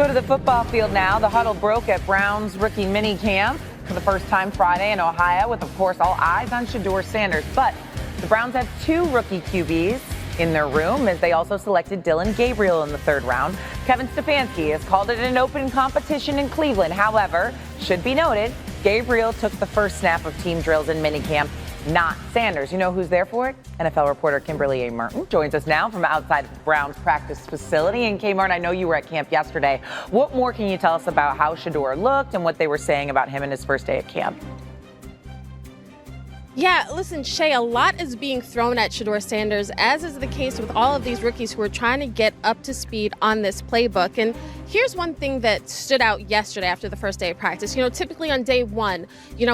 Go to the football field now. The huddle broke at Brown's rookie mini camp for the first time Friday in Ohio, with, of course, all eyes on Shedeur Sanders. But the Browns have 2 rookie QBs in their room, as they also selected Dillon Gabriel in the 3rd round. Kevin Stefanski has called it an open competition in Cleveland. However, should be noted, Gabriel took the first snap of team drills in minicamp, not Sanders. You know who's there for it? NFL reporter Kimberly A. Martin joins us now from outside the Browns practice facility. And Martin, I know you were at camp yesterday. What more can you tell us about how Shedeur looked and what they were saying about him in his first day at camp? Yeah, listen, Shay, a lot is being thrown at Shedeur Sanders, as is the case with all of these rookies who are trying to get up to speed on this playbook. And here's one thing that stood out yesterday after the first day of practice. You know, typically on day one,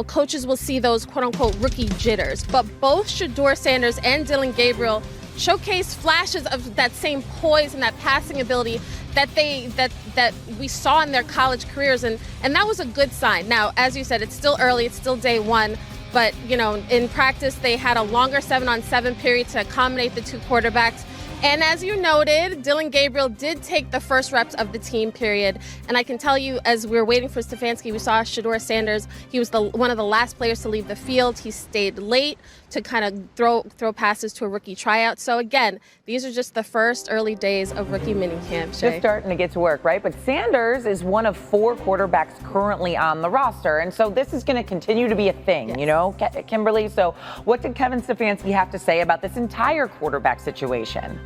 coaches will see those quote-unquote rookie jitters. But both Shedeur Sanders and Dillon Gabriel showcase flashes of that same poise and that passing ability that we saw in their college careers. And that was a good sign. Now, as you said, it's still early. It's still day one. But, in practice, they had a longer 7-on-7 period to accommodate the 2 quarterbacks. And as you noted, Dillon Gabriel did take the first reps of the team period. And I can tell you, as we were waiting for Stefanski, we saw Shedeur Sanders. He was one of the last players to leave the field. He stayed late to kind of throw passes to a rookie tryout. So, again, these are just the first early days of rookie minicamp. Just starting to get to work, right? But Sanders is one of 4 quarterbacks currently on the roster. And so this is going to continue to be a thing, yes. Kimberly. So what did Kevin Stefanski have to say about this entire quarterback situation?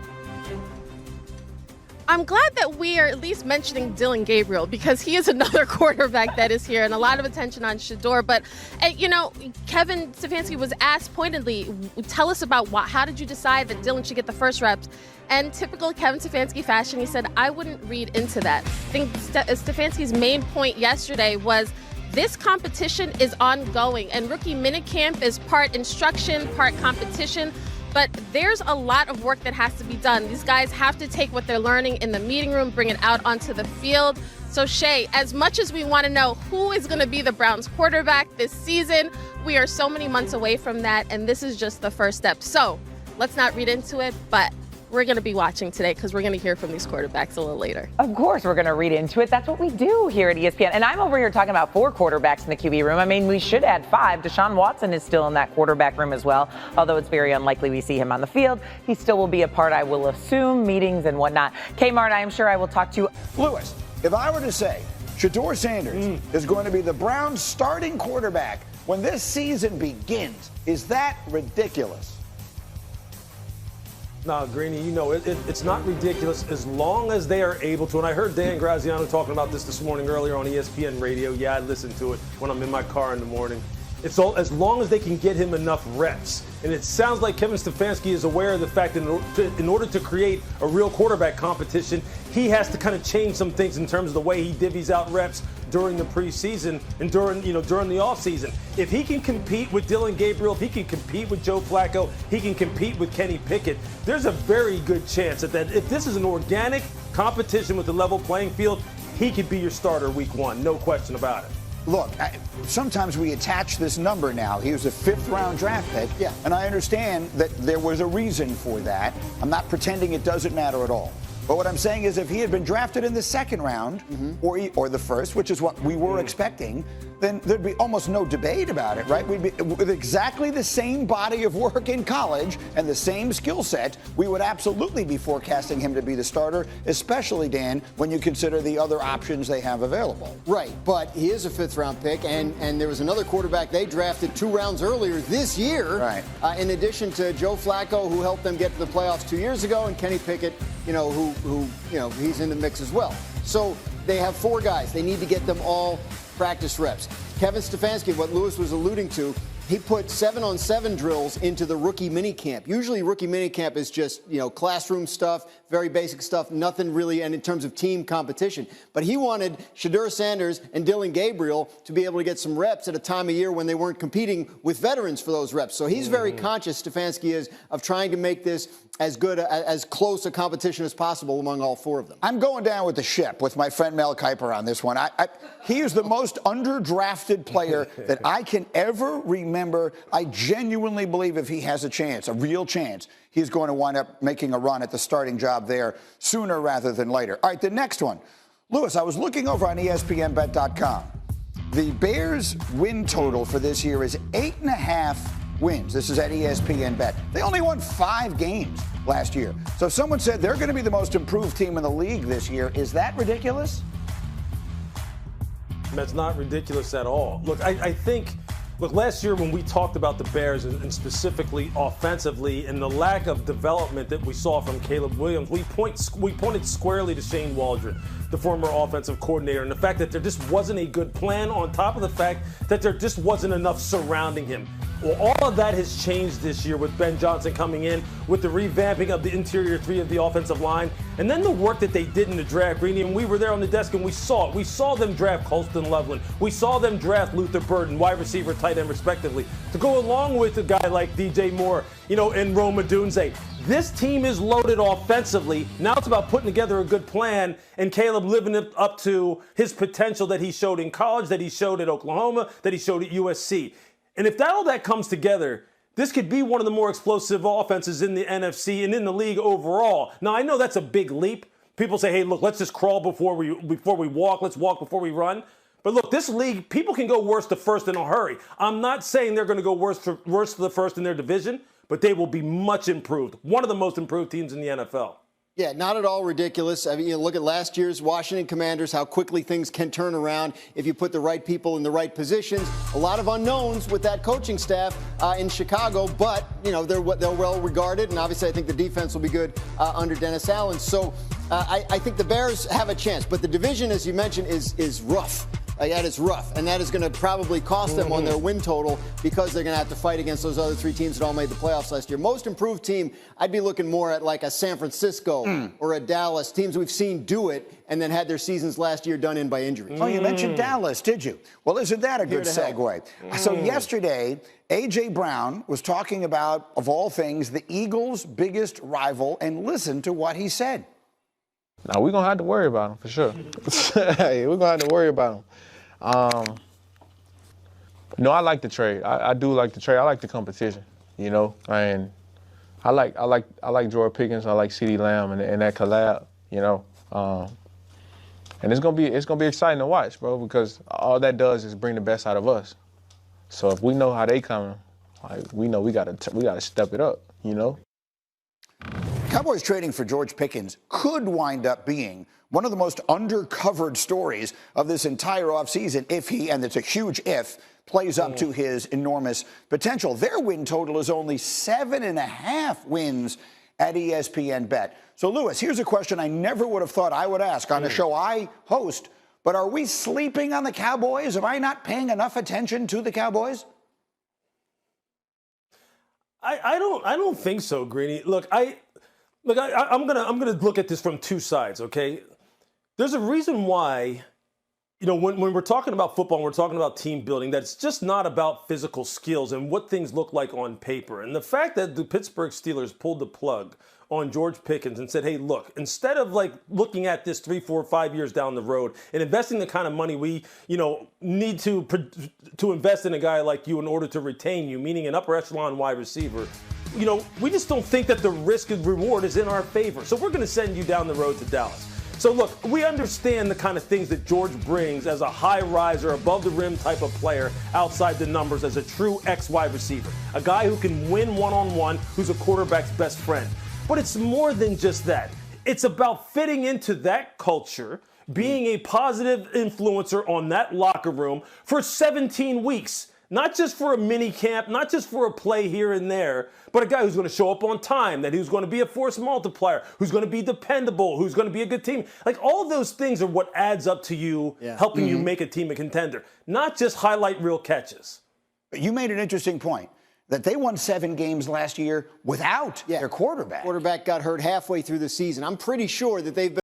I'm glad that we are at least mentioning Dillon Gabriel, because he is another quarterback that is here, and a lot of attention on Shedeur. But, Kevin Stefanski was asked pointedly, tell us about how did you decide that Dillon should get the first reps? And typical Kevin Stefanski fashion, he said, I wouldn't read into that. I think Stefanski's main point yesterday was this competition is ongoing, and rookie minicamp is part instruction, part competition. But there's a lot of work that has to be done. These guys have to take what they're learning in the meeting room, bring it out onto the field. So, Shay, as much as we want to know who is going to be the Browns quarterback this season, we are so many months away from that, and this is just the first step. So let's not read into it, but we're going to be watching today, because we're going to hear from these quarterbacks a little later. Of course, we're going to read into it. That's what we do here at ESPN. And I'm over here talking about 4 quarterbacks in the QB room. I mean, we should add 5. Deshaun Watson is still in that quarterback room as well, although it's very unlikely we see him on the field. He still will be a part, I will assume, meetings and whatnot. Kmart, I am sure I will talk to you. Lewis, if I were to say Shedeur Sanders is going to be the Browns' starting quarterback when this season begins, is that ridiculous? No, Greeny, it's not ridiculous as long as they are able to. And I heard Dan Graziano talking about this morning earlier on ESPN radio. Yeah, I listen to it when I'm in my car in the morning. It's all as long as they can get him enough reps. And it sounds like Kevin Stefanski is aware of the fact that in order to create a real quarterback competition, he has to kind of change some things in terms of the way he divvies out reps during the preseason and during the offseason. If he can compete with Dillon Gabriel, if he can compete with Joe Flacco, he can compete with Kenny Pickett, there's a very good chance that if this is an organic competition with a level playing field, he could be your starter week 1, no question about it. Look, sometimes we attach this number now. He was a 5th-round draft pick, and I understand that there was a reason for that. I'm not pretending it doesn't matter at all. But what I'm saying is if he had been drafted in the 2nd round or the 1st, which is what we were expecting, then there'd be almost no debate about it, right? We'd be with exactly the same body of work in college and the same skill set. We would absolutely be forecasting him to be the starter, especially, Dan, when you consider the other options they have available. Right, but he is a 5th-round pick, and there was another quarterback they drafted 2 rounds earlier this year, right? In addition to Joe Flacco, who helped them get to the playoffs 2 years ago, and Kenny Pickett, who he's in the mix as well. So they have 4 guys. They need to get them all practice reps. Kevin Stefanski, what Lewis was alluding to, he put 7-on-7 drills into the rookie minicamp. Usually rookie minicamp is just, classroom stuff, very basic stuff, nothing really, and in terms of team competition. But he wanted Shedeur Sanders and Dillon Gabriel to be able to get some reps at a time of year when they weren't competing with veterans for those reps. So he's very conscious, Stefanski is, of trying to make this as good, as close a competition as possible among all 4 of them. I'm going down with the ship with my friend Mel Kiper on this one. He is the most underdrafted player that I can ever remember. I genuinely believe if he has a chance, a real chance, he's going to wind up making a run at the starting job there sooner rather than later. All right, the next one. Lewis, I was looking over on ESPNBet.com. The Bears' win total for this year is 8.5 wins. This is at ESPN Bet. They only won 5 games last year. So if someone said they're going to be the most improved team in the league this year, is that ridiculous? That's not ridiculous at all. Look, I think, last year when we talked about the Bears and specifically offensively and the lack of development that we saw from Caleb Williams, we pointed squarely to Shane Waldron, the former offensive coordinator, and the fact that there just wasn't a good plan on top of the fact that there just wasn't enough surrounding him. Well, all of that has changed this year with Ben Johnson coming in, with the revamping of the interior 3 of the offensive line, and then the work that they did in the draft, Greeny, and we were there on the desk and we saw it. We saw them draft Colston Loveland. We saw them draft Luther Burden, wide receiver, tight end, respectively, to go along with a guy like DJ Moore, and Rome Odunze. This team is loaded offensively. Now it's about putting together a good plan and Caleb living up to his potential that he showed in college, that he showed at Oklahoma, that he showed at USC. And if all that comes together, this could be one of the more explosive offenses in the NFC and in the league overall. Now, I know that's a big leap. People say, hey, look, let's just crawl before we walk. Let's walk before we run. But look, this league, people can go worst to first in a hurry. I'm not saying they're going to go worst to the first in their division, but they will be much improved. One of the most improved teams in the NFL. Yeah, not at all ridiculous. I mean, look at last year's Washington Commanders, how quickly things can turn around if you put the right people in the right positions. A lot of unknowns with that coaching staff in Chicago, but, they're well regarded, and obviously I think the defense will be good under Dennis Allen. So I think the Bears have a chance, but the division, as you mentioned, is rough. That is rough, and that is going to probably cost them on their win total because they're going to have to fight against those other 3 teams that all made the playoffs last year. Most improved team, I'd be looking more at like a San Francisco or a Dallas, teams we've seen do it and then had their seasons last year done in by injuries. Oh, you mentioned Dallas, did you? Well, isn't that a good segue? So yesterday, A.J. Brown was talking about, of all things, the Eagles' biggest rival, and listen to what he said. Now, we're going to have to worry about him, for sure. We're going to have to worry about him. No, I like the trade. I do like the trade. I like the competition, and I like George Pickens. I like CeeDee Lamb and that collab, and it's gonna be exciting to watch, bro, because all that does is bring the best out of us. So if we know how they coming, we know we gotta step it up, Cowboys trading for George Pickens could wind up being one of the most undercovered stories of this entire offseason if he, and it's a huge if, plays up to his enormous potential. Their win total is only 7.5 wins at ESPN Bet. So, Lewis, here's a question I never would have thought I would ask on a show I host, but are we sleeping on the Cowboys? Am I not paying enough attention to the Cowboys? I don't think so, Greeny. Look, I'm gonna look at this from 2 sides, okay? There's a reason why, when we're talking about football and we're talking about team building, that it's just not about physical skills and what things look like on paper. And the fact that the Pittsburgh Steelers pulled the plug on George Pickens and said, hey, look, instead of looking at this 3, 4, 5 years down the road and investing the kind of money we, need to invest in a guy like you in order to retain you, meaning an upper echelon wide receiver, we just don't think that the risk and reward is in our favor. So we're going to send you down the road to Dallas. So look, we understand the kind of things that George brings as a high riser, above the rim type of player outside the numbers as a true X-wide receiver, a guy who can win one-on-one, who's a quarterback's best friend. But it's more than just that. It's about fitting into that culture, being a positive influencer on that locker room for 17 weeks. Not just for a mini camp, not just for a play here and there, but a guy who's going to show up on time, that who's going to be a force multiplier, who's going to be dependable, who's going to be a good team. All of those things are what adds up to you, helping you make a team a contender, not just highlight reel catches. You made an interesting point that they won 7 games last year without their quarterback. Quarterback got hurt halfway through the season. I'm pretty sure that they've been